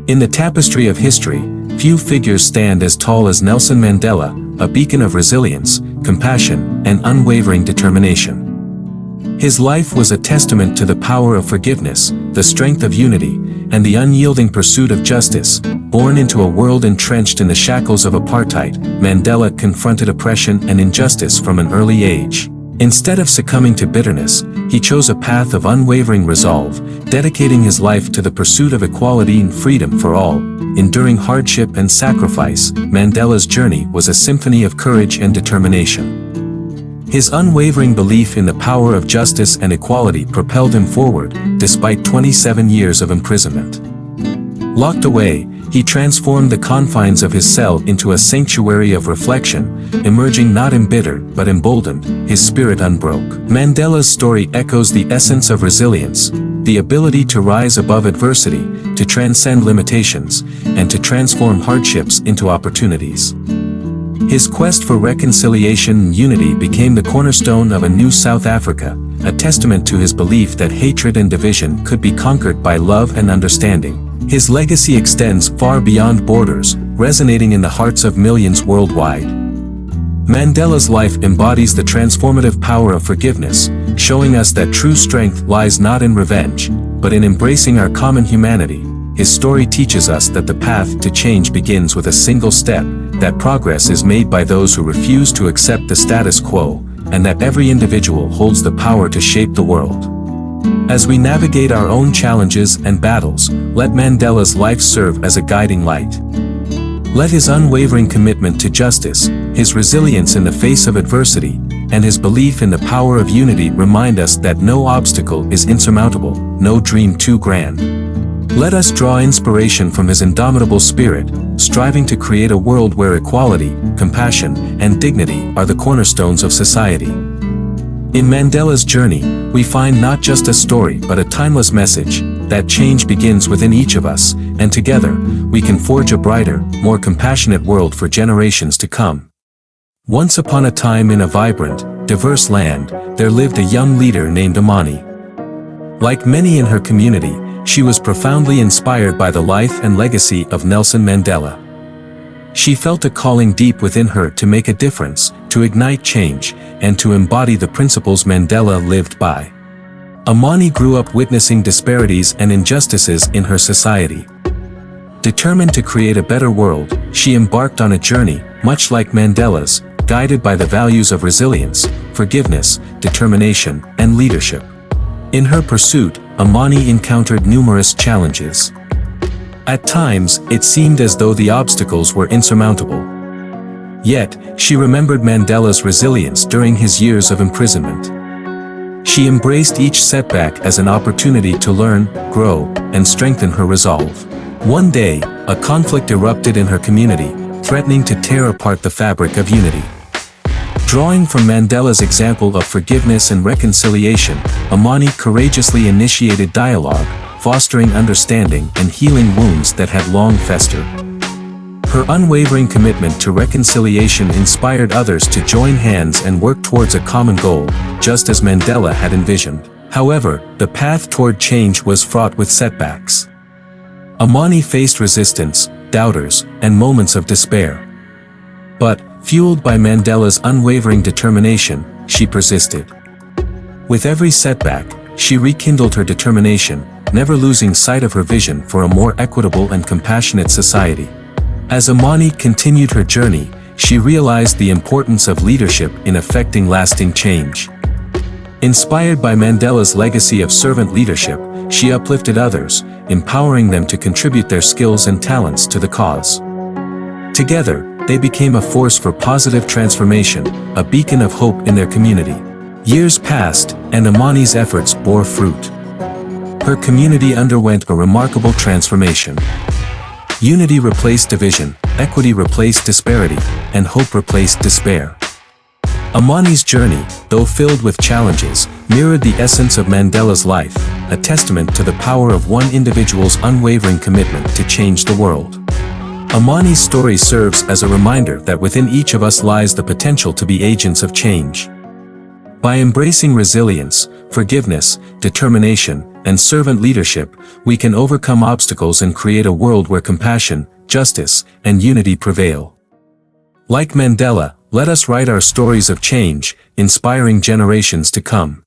In the tapestry of history, few figures stand as tall as Nelson Mandela, a beacon of resilience, compassion, and unwavering determination. His life was a testament to the power of forgiveness, the strength of unity, and the unyielding pursuit of justice. Born into a world entrenched in the shackles of apartheid, Mandela confronted oppression and injustice from an early age. Instead of succumbing to bitterness, he chose a path of unwavering resolve, dedicating his life to the pursuit of equality and freedom for all. Enduring hardship and sacrifice, Mandela's journey was a symphony of courage and determination. His unwavering belief in the power of justice and equality propelled him forward, despite 27 years of imprisonment. Locked away, he transformed the confines of his cell into a sanctuary of reflection, emerging not embittered but emboldened, his spirit unbroke. Mandela's story echoes the essence of resilience, the ability to rise above adversity, to transcend limitations, and to transform hardships into opportunities. His quest for reconciliation and unity became the cornerstone of a new South Africa, a testament to his belief that hatred and division could be conquered by love and understanding. His legacy extends far beyond borders, resonating in the hearts of millions worldwide. Mandela's life embodies the transformative power of forgiveness, showing us that true strength lies not in revenge, but in embracing our common humanity. His story teaches us that the path to change begins with a single step, that progress is made by those who refuse to accept the status quo, and that every individual holds the power to shape the world. As we navigate our own challenges and battles, let Mandela's life serve as a guiding light. Let his unwavering commitment to justice, his resilience in the face of adversity, and his belief in the power of unity remind us that no obstacle is insurmountable, no dream too grand. Let us draw inspiration from his indomitable spirit, striving to create a world where equality, compassion, and dignity are the cornerstones of society. In Mandela's journey, we find not just a story but a timeless message, that change begins within each of us, and together, we can forge a brighter, more compassionate world for generations to come. Once upon a time in a vibrant, diverse land, there lived a young leader named Amani. Like many in her community, she was profoundly inspired by the life and legacy of Nelson Mandela. She felt a calling deep within her to make a difference, to ignite change, and to embody the principles Mandela lived by. Amani grew up witnessing disparities and injustices in her society. Determined to create a better world, she embarked on a journey, much like Mandela's, guided by the values of resilience, forgiveness, determination, and leadership. In her pursuit, Amani encountered numerous challenges. At times, it seemed as though the obstacles were insurmountable. Yet, she remembered Mandela's resilience during his years of imprisonment. She embraced each setback as an opportunity to learn, grow, and strengthen her resolve. One day, a conflict erupted in her community, threatening to tear apart the fabric of unity. Drawing from Mandela's example of forgiveness and reconciliation, Amani courageously initiated dialogue, fostering understanding and healing wounds that had long festered. Her unwavering commitment to reconciliation inspired others to join hands and work towards a common goal, just as Mandela had envisioned. However, the path toward change was fraught with setbacks. Amani faced resistance, doubters, and moments of despair. But, fueled by Mandela's unwavering determination, she persisted. With every setback, she rekindled her determination, never losing sight of her vision for a more equitable and compassionate society. As Amani continued her journey, she realized the importance of leadership in effecting lasting change. Inspired by Mandela's legacy of servant leadership, she uplifted others, empowering them to contribute their skills and talents to the cause. Together, they became a force for positive transformation, a beacon of hope in their community. Years passed, and Amani's efforts bore fruit. Her community underwent a remarkable transformation. Unity replaced division, equity replaced disparity, and hope replaced despair. Amani's journey, though filled with challenges, mirrored the essence of Mandela's life, a testament to the power of one individual's unwavering commitment to change the world. Amani's story serves as a reminder that within each of us lies the potential to be agents of change. By embracing resilience, forgiveness, determination, and servant leadership, we can overcome obstacles and create a world where compassion, justice, and unity prevail. Like Mandela, let us write our stories of change, inspiring generations to come.